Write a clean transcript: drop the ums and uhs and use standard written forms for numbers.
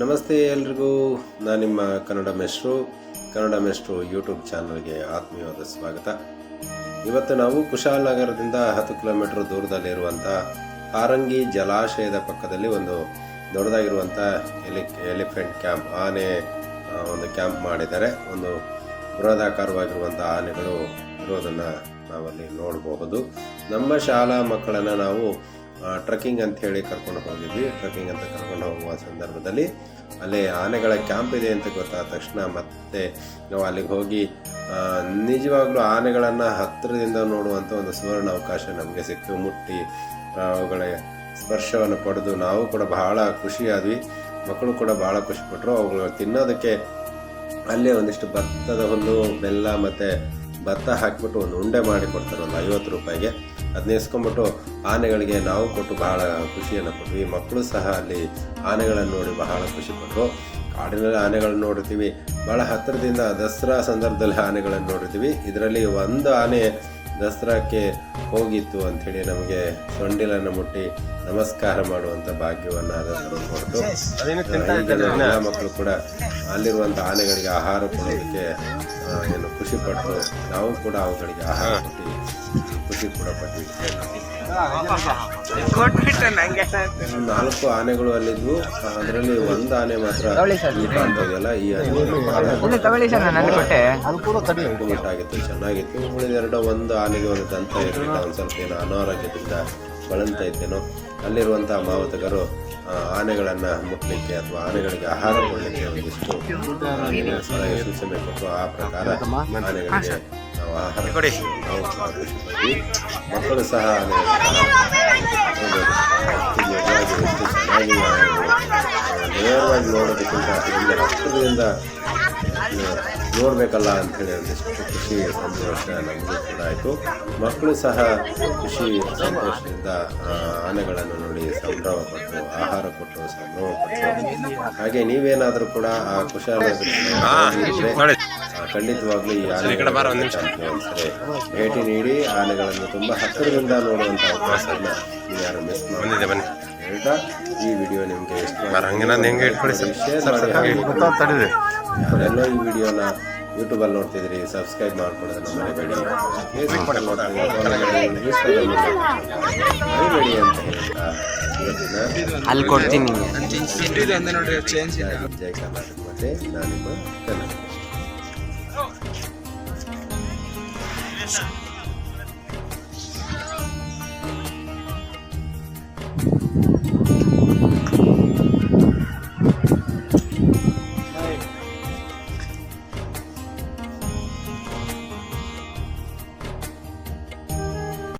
ನಮಸ್ತೆ ಎಲ್ರಿಗೂ. ನಾನು ನಿಮ್ಮ ಕನ್ನಡ ಮೇಷ್ಟ್ರು ಯೂಟ್ಯೂಬ್ ಚಾನಲ್ಗೆ ಆತ್ಮೀಯವಾದ ಸ್ವಾಗತ. ಇವತ್ತು ನಾವು ಕುಶಾಲನಗರದಿಂದ 10 ಕಿಲೋಮೀಟರ್ ದೂರದಲ್ಲಿರುವಂಥ ಹಾರಂಗಿ ಜಲಾಶಯದ ಪಕ್ಕದಲ್ಲಿ ಒಂದು ದೊಡ್ಡದಾಗಿರುವಂಥ ಎಲಿಫೆಂಟ್ ಕ್ಯಾಂಪ್, ಆನೆ ಒಂದು ಕ್ಯಾಂಪ್ ಮಾಡಿದ್ದಾರೆ. ಒಂದು ಬೃಹದಾಕಾರವಾಗಿರುವಂಥ ಆನೆಗಳು ಇರೋದನ್ನು ನಾವಲ್ಲಿ ನೋಡಬಹುದು. ನಮ್ಮ ಶಾಲಾ ಮಕ್ಕಳನ್ನು ನಾವು ಟ್ರೆಕ್ಕಿಂಗ್ ಅಂತ ಹೇಳಿ ಕರ್ಕೊಂಡು ಹೋಗಿದ್ವಿ. ಟ್ರೆಕ್ಕಿಂಗ್ ಅಂತ ಕರ್ಕೊಂಡು ಹೋಗುವ ಸಂದರ್ಭದಲ್ಲಿ ಅಲ್ಲಿ ಆನೆಗಳ ಕ್ಯಾಂಪ್ ಇದೆ ಅಂತ ಗೊತ್ತಾದ ತಕ್ಷಣ ಮತ್ತೆ ನಾವು ಅಲ್ಲಿಗೆ ಹೋಗಿ ನಿಜವಾಗ್ಲೂ ಆನೆಗಳನ್ನು ಹತ್ತಿರದಿಂದ ನೋಡುವಂಥ ಒಂದು ಸುವರ್ಣ ಅವಕಾಶ ನಮಗೆ ಸಿಕ್ತು. ಮುಟ್ಟಿ ಅವುಗಳ ಸ್ಪರ್ಶವನ್ನು ಪಡೆದು ನಾವು ಕೂಡ ಬಹಳ ಖುಷಿಯಾದ್ವಿ. ಮಕ್ಕಳು ಕೂಡ ಬಹಳ ಖುಷಿಪಟ್ಟರು. ಅವುಗಳು ತಿನ್ನೋದಕ್ಕೆ ಅಲ್ಲೇ ಒಂದಿಷ್ಟು ಭತ್ತದ ಹುಲ್ಲು, ಬೆಲ್ಲ ಮತ್ತು ಭತ್ತ ಹಾಕಿಬಿಟ್ಟು ಒಂದು ಉಂಡೆ ಮಾಡಿ ಕೊಡ್ತಾರೆ, ಒಂದು 50 ರೂಪಾಯಿಗೆ. ಅದನ್ನ ಇಸ್ಕೊಂಡ್ಬಿಟ್ಟು ಆನೆಗಳಿಗೆ ನಾವು ಕೊಟ್ಟು ಬಹಳ ಖುಷಿಯನ್ನು ಪಟ್ವಿ. ಮಕ್ಕಳು ಸಹ ಅಲ್ಲಿ ಆನೆಗಳನ್ನು ನೋಡಿ ಬಹಳ ಖುಷಿಪಟ್ಟರು. ಕಾಡಿನಲ್ಲಿ ಆನೆಗಳನ್ನು ನೋಡಿರ್ತೀವಿ, ಭಾಳ ಹತ್ತಿರದಿಂದ ದಸರಾ ಸಂದರ್ಭದಲ್ಲಿ ಆನೆಗಳನ್ನು ನೋಡಿರ್ತೀವಿ. ಇದರಲ್ಲಿ ಒಂದು ಆನೆ ದಸರಾಕ್ಕೆ ಹೋಗಿತ್ತು ಅಂಥೇಳಿ ನಮಗೆ ಸೊಂಡಿಲನ್ನು ಮುಟ್ಟಿ ನಮಸ್ಕಾರ ಮಾಡುವಂಥ ಭಾಗ್ಯವನ್ನು ಅದನ್ನು ಕೊಡ್ತು. ಎಲ್ಲ ಮಕ್ಕಳು ಕೂಡ ಅಲ್ಲಿರುವಂಥ ಆನೆಗಳಿಗೆ ಆಹಾರ ಕೊಡೋದಕ್ಕೆ ಏನು ಖುಷಿಪಟ್ಟರು. ನಾವು ಕೂಡ ಅವುಗಳಿಗೆ ಆಹಾರ ಕೊಟ್ಟು ಖುಷಿ ಕೂಡ ಪಟ್ವಿ. 4 ಆನೆಗಳು ಅಲ್ಲಿದ್ವು. ಅದರಲ್ಲಿ ಒಂದು ಆನೆ ಮಾತ್ರ ಕಾಣ್ತದಲ್ಲ, ಈ ಆಗಿತ್ತು, ಚೆನ್ನಾಗಿತ್ತು. ಉಳಿದೆರಡು ಒಂದು ಆನೆಗೆ ಒಂದು ದಂತ ಇರಲಿಲ್ಲ, ಒಂದು ಸ್ವಲ್ಪ ಏನೋ ಅನಾರೋಗ್ಯದಿಂದ ಬಳಲ್ತ ಇದ್ದೇನೋ. ಅಲ್ಲಿರುವಂಥ ಮಾವುತಗರು ಆನೆಗಳನ್ನು ಮುಟ್ಲಿಕ್ಕೆ ಅಥವಾ ಆನೆಗಳಿಗೆ ಆಹಾರ ಕೊಡಲಿಕ್ಕೆ ಒಂದಿಷ್ಟು ಸಲಹೆ ಸೂಚನೆ ಕೊಟ್ಟು ಆ ಪ್ರಕಾರ ಆನೆಗಳಿಗೆ ನಾವು ಆಹಾರ ಕೊಡಿ. ನಾವು ಖುಷಿ. ಮಕ್ಕಳು ಸಹ ಎಷ್ಟು ಚೆನ್ನಾಗಿ ನೇರವಾಗಿ ನೋಡೋದಕ್ಕಿಂತ ಇಲ್ಲಿ ಹತ್ತಿರದಿಂದ ನೋಡಬೇಕಲ್ಲ ಅಂಥೇಳಿ ಒಂದಿಷ್ಟು ಖುಷಿ ಸಂತೋಷ ನಮಗೂ ಕೂಡ ಆಯಿತು. ಮಕ್ಕಳು ಸಹ ಖುಷಿ ಸಂತೋಷದಿಂದ ಆನೆಗಳನ್ನು ನೋಡಿ ಸಂಭ್ರಮಪಟ್ಟು ಆಹಾರ ಕೊಟ್ಟು ಸಂಭ್ರಮಪಟ್ಟು. ಹಾಗೆ ನೀವೇನಾದರೂ ಕೂಡ ಆ ಕುಶಾಲನಗರ ಖಂಡಿತವಾಗ್ಲೂ ಈ ಆನೆಗಳಿಗೆ ಒಂದ್ಸರಿ ಭೇಟಿ ನೀಡಿ ಆನೆಗಳನ್ನು ತುಂಬ ಹತ್ತಿರದಿಂದ ನೋಡುವಂಥ ಅವಕಾಶನ ನೀವು ಯಾರು ಮಿಸ್ ಮಾಡಿದೆ ಬನ್ನಿ ಹೇಳ್ತಾ, ಈ ವಿಡಿಯೋ ನಿಮಗೆ ಯಾರೆಲ್ಲೋ ಈ ವಿಡಿಯೋನ ಯೂಟ್ಯೂಬಲ್ಲಿ ನೋಡ್ತಿದ್ರಿ, ಸಬ್ಸ್ಕ್ರೈಬ್ ಮಾಡ್ಕೊಳ್ಳೋದನ್ನ ಮರಿಬೇಡಿ. ಫೇಸ್ಬುಕ್ಕಲ್ಲಿ ನೋಡ್ತಿದ್ರಿ, ಮರಿಬೇಡಿ ಅಂತ ಹೇಳ್ತಾ ಅಲ್ಲಿ ಕೊಡ್ತೀನಿ. ಜೈ ಕರ್ನಾಟಕ ಮತ್ತೆ ನಾನು ನಿಮ್ಮ ಕನ್ನಡ.